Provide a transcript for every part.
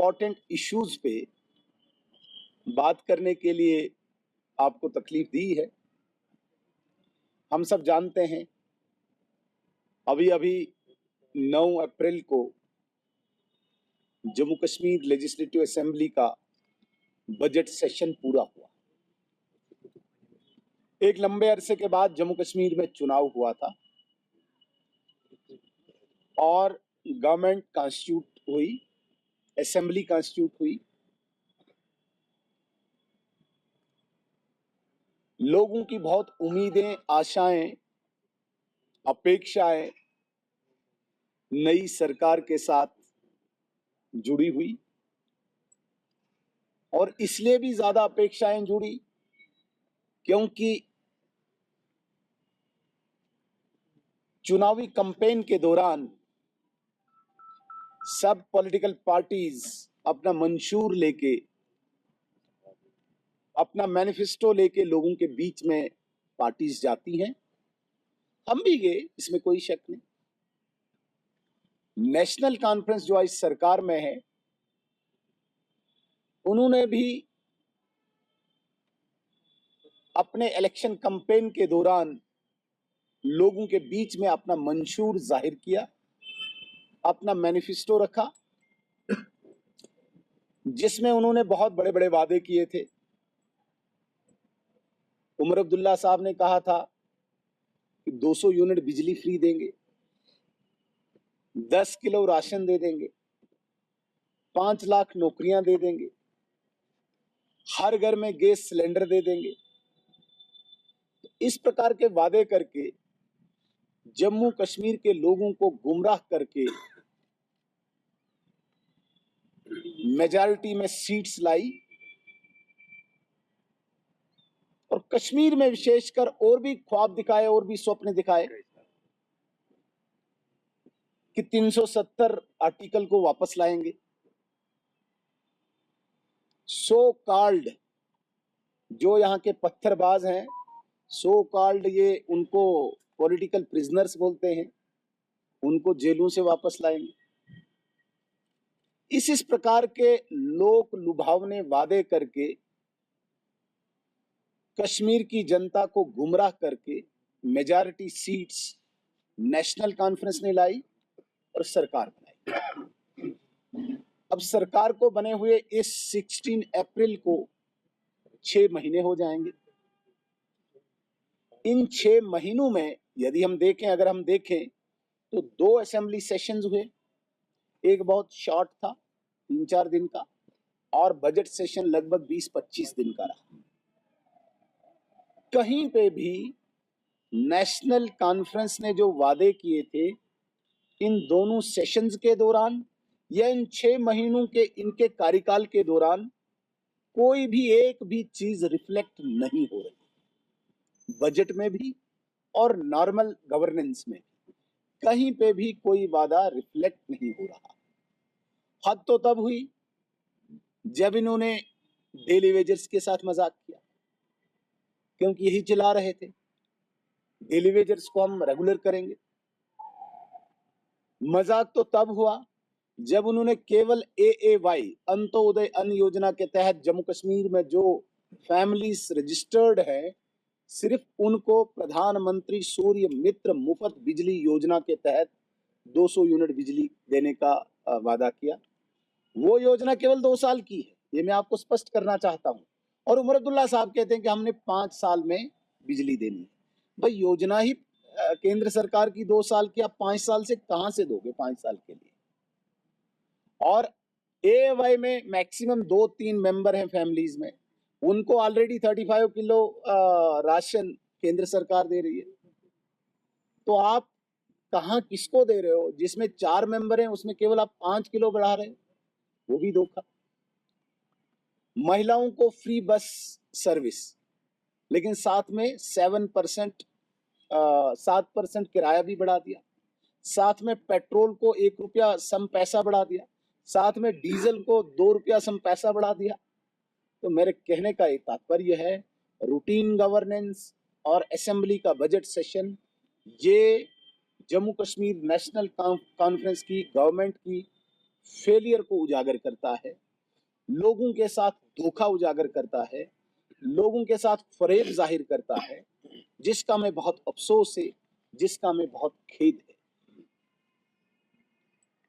Important issues पे बात करने के लिए आपको तकलीफ दी है। हम सब जानते हैं अभी अभी 9 अप्रैल को जम्मू कश्मीर लेजिस्लेटिव असेंबली का बजट सेशन पूरा हुआ। एक लंबे अरसे के बाद जम्मू कश्मीर में चुनाव हुआ था और गवर्नमेंट कॉन्स्टिट्यूट हुई, असेंबली कॉन्स्टिट्यूट हुई। लोगों की बहुत उम्मीदें, आशाएं, अपेक्षाएं नई सरकार के साथ जुड़ी हुई और इसलिए भी ज्यादा अपेक्षाएं जुड़ी क्योंकि चुनावी कैंपेन के दौरान सब पॉलिटिकल पार्टीज अपना मंशूर लेके, अपना मैनिफेस्टो लेके लोगों के बीच में पार्टीज जाती हैं। हम भी गए, इसमें कोई शक नहीं। नेशनल कॉन्फ्रेंस जो आज सरकार में है, उन्होंने भी अपने इलेक्शन कैंपेन के दौरान लोगों के बीच में अपना मंशूर जाहिर किया, अपना मैनिफेस्टो रखा, जिसमें उन्होंने बहुत बड़े बड़े वादे किए थे। उमर अब्दुल्ला साहब ने कहा था कि 200 यूनिट बिजली फ्री देंगे, 10 किलो राशन दे देंगे, 5 लाख नौकरियां दे देंगे, हर घर में गैस सिलेंडर दे देंगे। तो इस प्रकार के वादे करके जम्मू कश्मीर के लोगों को गुमराह करके मेजॉरिटी में सीट्स लाई और कश्मीर में विशेषकर और भी ख्वाब दिखाए और भी स्वप्न दिखाए कि 370 आर्टिकल को वापस लाएंगे। सो कॉल्ड जो यहाँ के पत्थरबाज हैं, सो कॉल्ड ये उनको पॉलिटिकल प्रिजनर्स बोलते हैं, उनको जेलों से वापस लाएंगे। इस प्रकार के लोक लुभावने वादे करके कश्मीर की जनता को गुमराह करके मेजॉरिटी सीट्स नेशनल कॉन्फ्रेंस ने लाई और सरकार बनाई। अब सरकार को बने हुए इस 16 अप्रैल को 6 महीने हो जाएंगे। इन 6 महीनों में यदि हम देखें, अगर हम देखें तो 2 असेंबली सेशंस हुए। एक बहुत शॉर्ट था, 3-4 दिन का, और बजट सेशन लगभग 20-25 दिन का रहा। कहीं पे भी नेशनल कॉन्फ्रेंस ने जो वादे किए थे इन दोनों सेशंस के दौरान या इन 6 महीनों के इनके कार्यकाल के दौरान कोई भी एक भी चीज रिफ्लेक्ट नहीं हो रही। बजट में भी और नॉर्मल गवर्नेंस में कहीं पे भी कोई वादा रिफ्लेक्ट नहीं हो रहा। हद तो तब हुई जब इन्होंने डेली वेजर्स के साथ मजाक किया, क्योंकि यही चिल्ला रहे थे डेली वेजर्स को हम रेगुलर करेंगे। मजाक तो तब हुआ जब उन्होंने केवल AAY अंत्योदय अन्न योजना के तहत जम्मू कश्मीर में जो फैमिलीज रजिस्टर्ड है, सिर्फ उनको प्रधानमंत्री सूर्य मित्र मुफ्त बिजली योजना के तहत 200 यूनिट बिजली देने का वादा किया। वो योजना केवल 2 साल की है, ये मैं आपको स्पष्ट करना चाहता हूं। और उमर अब्दुल्ला साहब कहते हैं कि हमने 5 साल में बिजली देनी है। भाई योजना ही केंद्र सरकार की 2 साल की, आप 5 साल से कहां से दोगे 5 साल के लिए? और AAY में मैक्सिमम 2-3 मेंबर हैं फैमिलीज में, उनको ऑलरेडी 35 किलो राशन केंद्र सरकार दे रही है। तो आप कहां किसको दे रहे हो? जिसमें 4 मेंबर हैं उसमें केवल आप 5 किलो बढ़ा रहे हो, वो भी धोखा। महिलाओं को फ्री बस सर्विस, लेकिन साथ में 7% किराया भी बढ़ा दिया, साथ में पेट्रोल को 1 रुपया सम पैसा बढ़ा दिया, साथ में डीजल को 2 रुपया सम पैसा बढ़ा दिया। तो मेरे कहने का एक तात्पर्य है, रूटीन गवर्नेंस और असेंबली का बजट सेशन, ये जम्मू कश्मीर नेशनल कॉन्फ्रेंस की, गवर्नमेंट की फेलियर को उजागर करता है, लोगों के साथ धोखा उजागर करता है, लोगों के साथ फरेब जाहिर करता है, जिसका मैं बहुत अफसोस है, जिसका मैं बहुत खेद है।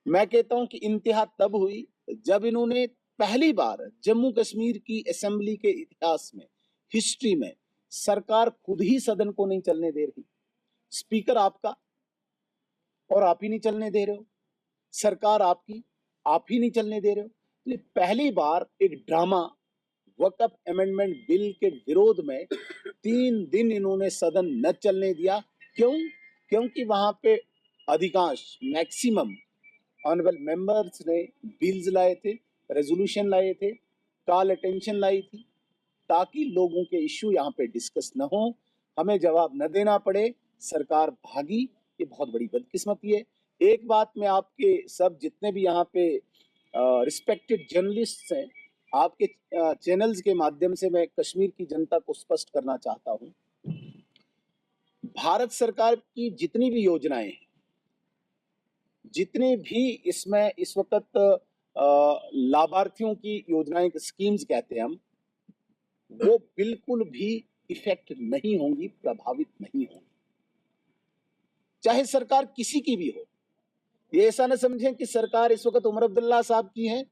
मैं कहता हूं कि इंतहा तब हुई जब इन्होंने पहली बार जम्मू कश्मीर की असेंबली के इतिहास में, हिस्ट्री में, सरकार खुद ही सदन को नहीं चलने दे रही। स्पीकर आपका और आप ही नहीं चलने दे रहे हो, सरकार आपकी, आप ही नहीं चलने दे रहे हो। तो पहली बार एक ड्रामा वक्फ अमेंडमेंट बिल के विरोध में 3 दिन इन्होंने सदन न चलने दिया। क्यों? क्योंकि वहां पे अधिकांश मैक्सिमम ऑनरेबल मेंबर्स ने बिल्स लाए थे, रेजोल्यूशन लाए थे, कॉल अटेंशन लाई थी, ताकि लोगों के इश्यू यहाँ पे डिस्कस न हो, हमें जवाब न देना पड़े, सरकार भागी। ये बहुत बड़ी बदकिस्मती है। एक बात मैं आपके सब जितने भी यहाँ पे रिस्पेक्टेड जर्नलिस्ट हैं, आपके चैनल्स के माध्यम से मैं कश्मीर की जनता को स्पष्ट करना चाहता हूँ, भारत सरकार की जितनी भी योजनाएं हैं, जितने भी इसमें इस वक्त लाभार्थियों की योजनाएं, स्कीम्स कहते हैं हम, वो बिल्कुल भी इफेक्ट नहीं होंगी, प्रभावित नहीं होंगी, चाहे सरकार किसी की भी हो। ये ऐसा न समझें कि सरकार इस वक्त उमर अब्दुल्ला साहब की है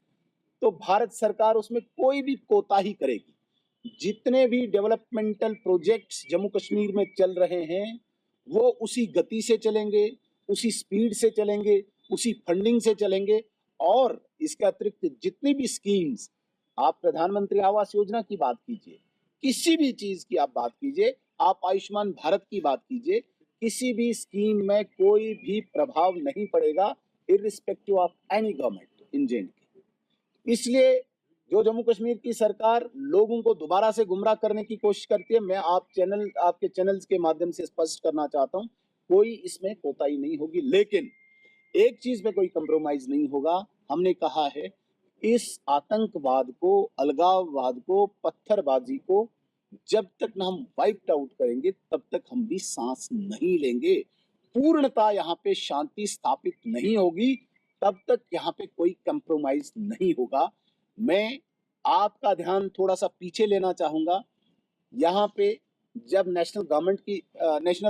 तो भारत सरकार उसमें कोई भी कोताही करेगी। जितने भी डेवलपमेंटल प्रोजेक्ट्स जम्मू कश्मीर में चल रहे हैं वो उसी गति से चलेंगे, उसी स्पीड से चलेंगे, उसी फंडिंग से चलेंगे। और इसके अतिरिक्त जितनी भी स्कीम्स, आप प्रधानमंत्री आवास योजना की बात कीजिए, किसी भी चीज की आप बात कीजिए, आप आयुष्मान भारत की बात कीजिए, किसी भी स्कीम में कोई भी प्रभाव नहीं पड़ेगा irrespective of any government in J&K. इसलिए जो जम्मू कश्मीर की सरकार लोगों को दोबारा से गुमराह करने की कोशिश करती है, मैं आपके चैनल्स के माध्यम से स्पष्ट करना चाहता हूं, कोई इसमें कोताही नहीं होगी। लेकिन एक चीज में कोई कंप्रोमाइज नहीं होगा। हमने कहा है इस आतंकवाद को, अलगाववाद को, पत्थरबाजी को जब तक न हम वाइप्ड आउट करेंगे तब तक हम भी सांस नहीं लेंगे। पूर्णता यहाँ पे शांति स्थापित नहीं होगी तब तक यहाँ पे कोई कंप्रोमाइज नहीं होगा। मैं आपका ध्यान थोड़ा सा पीछे लेना चाहूंगा। यहाँ पे जब नेशनल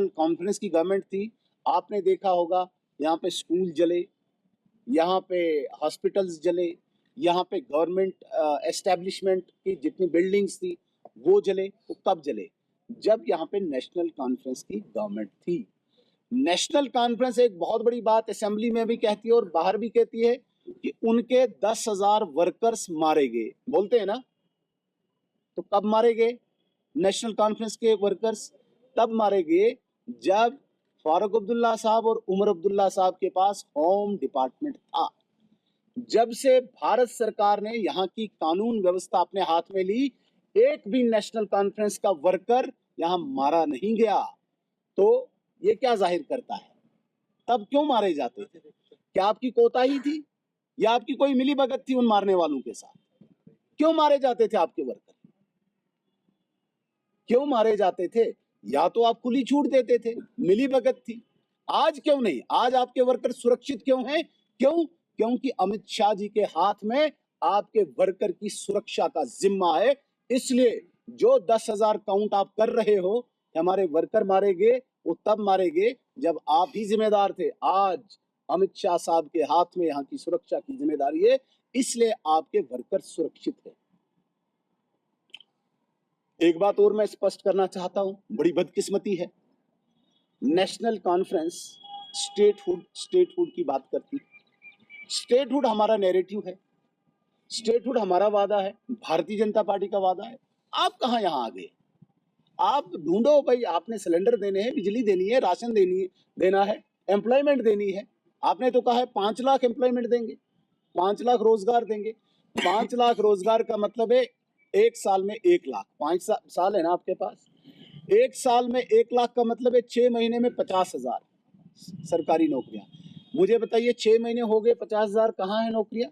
कॉन्फ्रेंस की गवर्नमेंट थी, आपने देखा होगा यहाँ पे स्कूल जले, यहाँ पे हॉस्पिटल्स जले, यहाँ पे गवर्नमेंट एस्टेब्लिशमेंट की जितनी बिल्डिंग्स थी वो जले। वो कब जले? जब यहाँ पे नेशनल कॉन्फ्रेंस की गवर्नमेंट थी। नेशनल कॉन्फ्रेंस एक बहुत बड़ी बात असेंबली में भी कहती है और बाहर भी कहती है कि उनके 10,000 वर्कर्स मारे गए, बोलते हैं ना। तो कब मारे गए नेशनल कॉन्फ्रेंस के वर्कर्स? तब मारे गए जब फारूक अब्दुल्ला साहब और उमर अब्दुल्ला साहब के पास होम डिपार्टमेंट था। जब से भारत सरकार ने यहाँ की कानून व्यवस्था अपने हाथ में ली, एक भी नेशनल कॉन्फ्रेंस का वर्कर यहाँ मारा नहीं गया। तो ये क्या जाहिर करता है? तब क्यों मारे जाते थे? क्या आपकी कोताही थी या आपकी कोई मिली भगत थी उन मारने वालों के साथ? क्यों मारे जाते थे आपके वर्कर? क्यों मारे जाते थे? या तो आप खुली छूट देते थे, मिली भगत थी। आज क्यों नहीं? आज आपके वर्कर सुरक्षित क्यों हैं? क्यों? क्योंकि अमित शाह जी के हाथ में आपके वर्कर की सुरक्षा का जिम्मा है। इसलिए जो 10,000 काउंट आप कर रहे हो, हमारे वर्कर मारे गए, वो तब मारे गए जब आप ही जिम्मेदार थे। आज अमित शाह साहब के हाथ में यहाँ की सुरक्षा की जिम्मेदारी है, इसलिए आपके वर्कर सुरक्षित है। एक बात और मैं स्पष्ट करना चाहता हूं, बड़ी बदकिस्मती है, नेशनल कॉन्फ्रेंस स्टेटहुड की बात करती। स्टेटहुड हमारा नैरेटिव है, स्टेटहुड हमारा वादा है, भारतीय जनता पार्टी का वादा है। आप कहां यहां आ गए? आप ढूंढो भाई, आपने सिलेंडर देने हैं, बिजली देनी है, राशन देना है, एम्प्लॉयमेंट देनी है। आपने तो कहा है 5 लाख एम्प्लॉयमेंट देंगे, 5 लाख रोजगार देंगे। 5 लाख रोजगार का मतलब है एक साल में 1 लाख। 5 साल है ना आपके पास, एक साल में 1 लाख का मतलब है 6 महीने में 50,000 सरकारी नौकरियां। मुझे बताइए 6 महीने हो गए, 50,000 कहाँ है नौकरियां?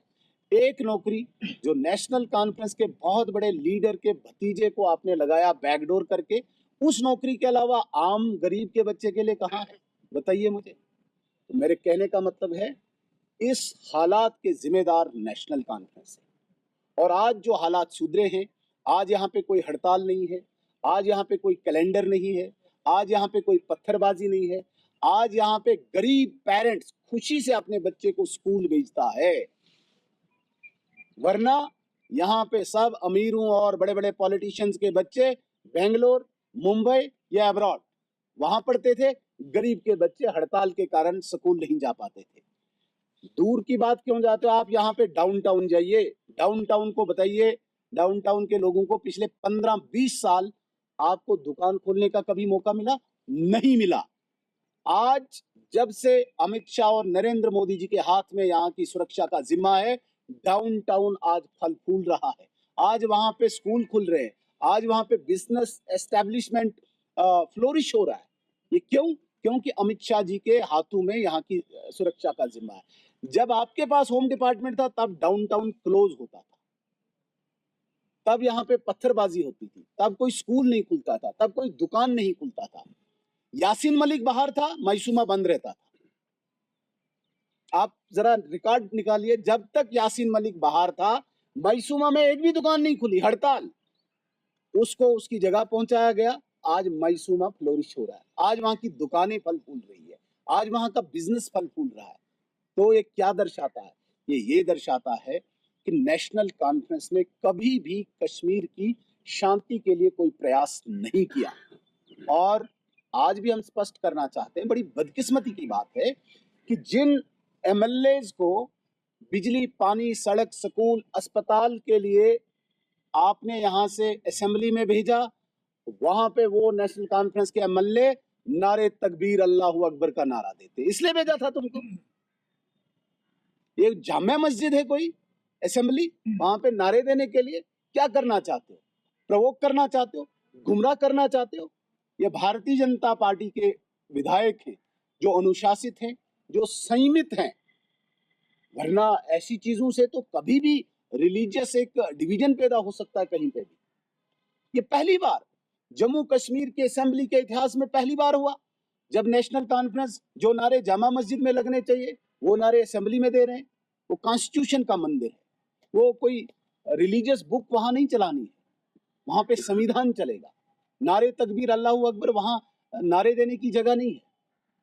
एक नौकरी जो नेशनल कॉन्फ्रेंस के बहुत बड़े लीडर के भतीजे को आपने लगाया बैकडोर करके, उस नौकरी के अलावा आम गरीब के बच्चे के लिए कहाँ है? बताइए मुझे। तो मेरे कहने का मतलब है इस हालात के जिम्मेदार नेशनल कॉन्फ्रेंस है। और आज जो हालात सुधरे हैं, आज यहाँ पे कोई हड़ताल नहीं है, आज यहाँ पे कोई कैलेंडर नहीं है, आज यहाँ पे कोई पत्थरबाजी नहीं है, आज यहाँ पे गरीब पेरेंट्स खुशी से अपने बच्चे को स्कूल भेजता है। वरना यहाँ पे सब अमीरों और बड़े बड़े पॉलिटिशियंस के बच्चे बेंगलोर, मुंबई या अब्रॉड वहां पढ़ते थे, गरीब के बच्चे हड़ताल के कारण स्कूल नहीं जा पाते थे। दूर की बात क्यों जाते हो आप, यहाँ पे डाउनटाउन जाइए, डाउनटाउन को बताइए, डाउनटाउन के लोगों को पिछले 15-20 साल आपको दुकान खोलने का कभी मौका मिला? नहीं मिला। आज जब से अमित शाह और नरेंद्र मोदी जी के हाथ में यहाँ की सुरक्षा का जिम्मा है, डाउनटाउन आज फल फूल रहा है। आज वहां पे स्कूल खुल रहे हैं, आज वहां पे बिजनेस एस्टेब्लिशमेंट फ्लोरिश हो रहा है। ये क्यों? क्योंकि अमित शाह जी के हाथों में यहाँ की सुरक्षा का जिम्मा है। जब आपके पास होम डिपार्टमेंट था तब डाउनटाउन क्लोज होता था, तब यहाँ पे पत्थरबाजी होती थी, तब कोई स्कूल नहीं खुलता था, तब कोई दुकान नहीं खुलता था। यासीन मलिक बाहर था, मैसूमा बंद रहता था। आप जरा रिकॉर्ड निकालिए, जब तक यासीन मलिक बाहर था मैसूमा में एक भी दुकान नहीं खुली, हड़ताल। उसको उसकी जगह पहुंचाया गया, आज मैसूमा फ्लोरिश हो रहा है, आज वहां की दुकानें फल फूल रही है, आज वहां का बिजनेस फल फूल रहा है। तो ये क्या दर्शाता है? ये दर्शाता है कि नेशनल कॉन्फ्रेंस ने कभी भी कश्मीर की शांति के लिए कोई प्रयास नहीं किया। और आज भी हम स्पष्ट करना चाहते हैं, बड़ी बदकिस्मती की बात है कि जिन एमएलएज को बिजली, पानी, सड़क, स्कूल, अस्पताल के लिए आपने यहाँ से असेंबली में भेजा, वहां पे वो नेशनल कॉन्फ्रेंस के एमएलए नारे तकबीर अल्लाहू अकबर का नारा देते। इसलिए भेजा था तुमको? ये जामिया मस्जिद है कोई असेंबली? वहां पे नारे देने के लिए क्या करना चाहते हो? प्रवोक करना चाहते हो? गुमराह करना चाहते हो? ये भारतीय जनता पार्टी के विधायक हैं जो अनुशासित हैं, जो संयमित हैं। वरना ऐसी चीजों से तो कभी भी रिलीजियस एक डिवीजन पैदा हो सकता है कहीं पे भी। ये पहली बार जम्मू कश्मीर के असेंबली के इतिहास में पहली बार हुआ जब नेशनल कॉन्फ्रेंस जो नारे जामा मस्जिद में लगने चाहिए वो नारे असेंबली में दे रहे हैं। वो कॉन्स्टिट्यूशन का मंदिर है, वो कोई रिलीजियस बुक वहां नहीं चलानी है, वहां पे संविधान चलेगा। नारे तकबीर अल्लाहू अकबर वहां नारे देने की जगह नहीं है।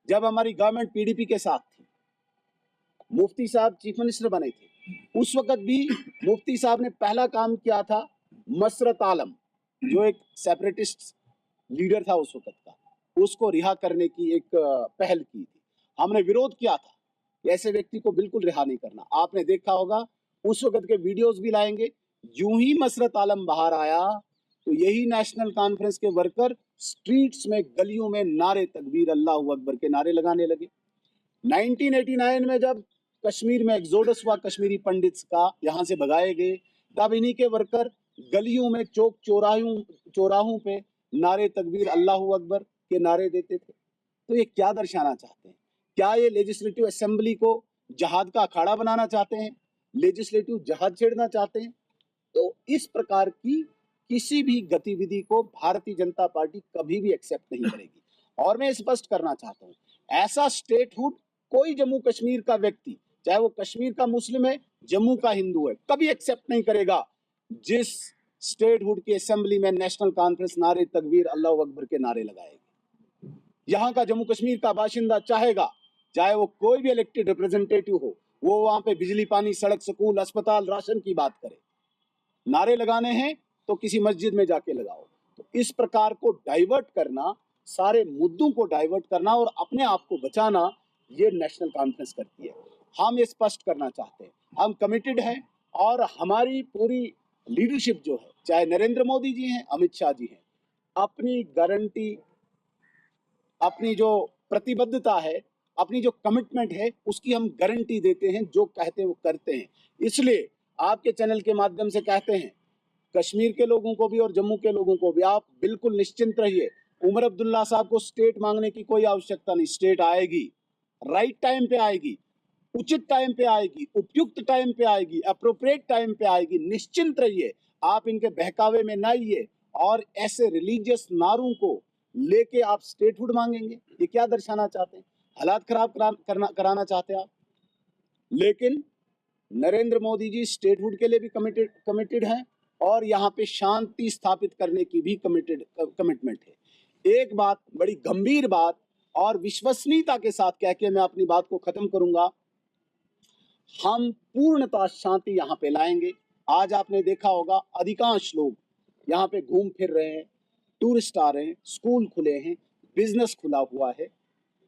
जब हमारी गवर्नमेंट पीडीपी के साथ थी, मुफ्ती साहब चीफ मिनिस्टर बने थे, उस वक्त भी मुफ्ती साहब ने पहला काम किया था, मसरत आलम जो एक सेपरेटिस्ट लीडर था उस वक्त का, उसको रिहा करने की एक पहल की थी। हमने विरोध किया था, ऐसे व्यक्ति को बिल्कुल रिहा नहीं करना। आपने देखा होगा उस वक्त के वीडियोस भी लाएंगे, यूं ही मसरत आलम बाहर आया तो यही नेशनल कॉन्फ्रेंस के वर्कर स्ट्रीट्स में, गलियों में नारे तकबीर अल्लाहू अकबर के नारे लगाने लगे। 1989 में जब कश्मीर में एक्सोडस हुआ कश्मीरी पंडित्स का, यहाँ से भगाए गए, तब इन्हीं के वर्कर गलियों में, चौक चौराहों पे नारे तकबीर अल्लाहू अकबर के नारे देते थे। तो ये क्या दर्शाना चाहते हैं? क्या ये लेजिस्लेटिव असेंबली को जहाद का अखाड़ा बनाना चाहते हैं? लेजिस्लेटिव जहाद छेड़ना चाहते हैं? तो इस प्रकार की किसी भी गतिविधि को भारतीय जनता पार्टी कभी भी एक्सेप्ट नहीं करेगी। और मैं स्पष्ट करना चाहता हूँ, ऐसा स्टेटहुड कोई जम्मू कश्मीर का व्यक्ति, चाहे वो कश्मीर का मुस्लिम है, जम्मू का हिंदू है, कभी एक्सेप्ट नहीं करेगा जिस स्टेटहुड की असेंबली में नेशनल कॉन्फ्रेंस नारे तकबीर अल्लाहू अकबर के नारे लगाएगी। यहाँ का जम्मू कश्मीर का बाशिंदा चाहेगा, चाहे वो कोई भी इलेक्टेड रिप्रेजेंटेटिव हो, वो वहां पे बिजली, पानी, सड़क, स्कूल, अस्पताल, राशन की बात करे। नारे लगाने हैं तो किसी मस्जिद में जाके लगाओ। तो इस प्रकार को डाइवर्ट करना, सारे मुद्दों को डाइवर्ट करना और अपने आप को बचाना, ये नेशनल कॉन्फ्रेंस करती है। हम ये स्पष्ट करना चाहते हैं, हम कमिटेड हैं और हमारी पूरी लीडरशिप जो है, चाहे नरेंद्र मोदी जी हैं, अमित शाह जी हैं, अपनी गारंटी, अपनी जो प्रतिबद्धता है, अपनी जो कमिटमेंट है, उसकी हम गारंटी देते हैं। जो कहते हैं वो करते हैं। इसलिए आपके चैनल के माध्यम से कहते हैं, कश्मीर के लोगों को भी और जम्मू के लोगों को भी, आप बिल्कुल निश्चिंत रहिए। उमर अब्दुल्ला साहब को स्टेट मांगने की कोई आवश्यकता नहीं। स्टेट आएगी, राइट टाइम पे आएगी, उचित टाइम पे आएगी, उपयुक्त टाइम पे आएगी, अप्रोप्रिएट टाइम पे आएगी। निश्चिंत रहिए, आप इनके बहकावे में ना आइए और ऐसे रिलीजियस नारों को लेके आप स्टेटहुड मांगेंगे। ये क्या दर्शाना चाहते हैं? हालात खराब कराना चाहते हैं आप। लेकिन नरेंद्र मोदी जी स्टेटहुड के लिए भी कमिटेड हैं और यहाँ पे शांति स्थापित करने की भी कमिटमेंट है। एक बात, बड़ी गंभीर बात और विश्वसनीयता के साथ कह के मैं अपनी बात को खत्म करूंगा, हम पूर्णतः शांति यहाँ पे लाएंगे। आज आपने देखा होगा अधिकांश लोग यहाँ पे घूम फिर रहे हैं, टूरिस्ट आ रहे हैं, स्कूल खुले हैं, बिजनेस खुला हुआ है,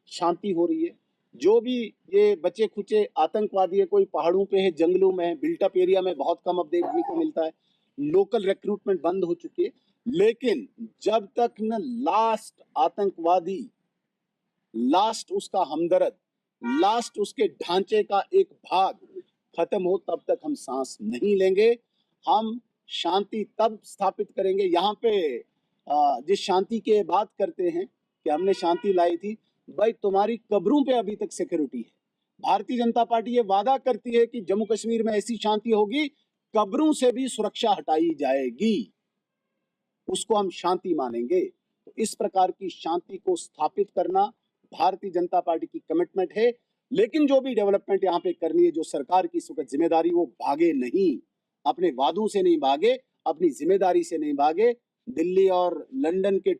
शांति हो रही है। जो भी ये बचे खुचे आतंकवादी है, कोई पहाड़ों पे है, जंगलों में है, बिल्टअप एरिया में बहुत कम अब देखने को मिलता है, लोकल रिक्रूटमेंट बंद हो चुकी है। लेकिन जब तक न लास्ट आतंकवादी, लास्ट उसका हमदर्द, लास्ट उसके ढांचे का एक भाग खत्म हो, तब तक हम सांस नहीं लेंगे। हम शांति तब स्थापित करेंगे। यहाँ पे जिस शांति की बात करते हैं कि हमने शांति लाई थी, भाई तुम्हारी कब्रों पे अभी तक सिक्योरिटी है। भारतीय जनता पार्टी ये वादा करती है कि जम्मू कश्मीर में ऐसी शांति होगी, कब्रों से भी सुरक्षा हटाई जाएगी, उसको हम शांति मानेंगे। तो इस प्रकार की शांति को स्थापित करना भारतीय जनता पार्टी की कमिटमेंट है। लेकिन जो भी डेवलपमेंट यहाँ पे करनी है, जो सरकार की इस वक्त जिम्मेदारी, वो भागे नहीं, अपने वादों से नहीं भागे, अपनी जिम्मेदारी से नहीं भागे। दिल्ली और लंदन के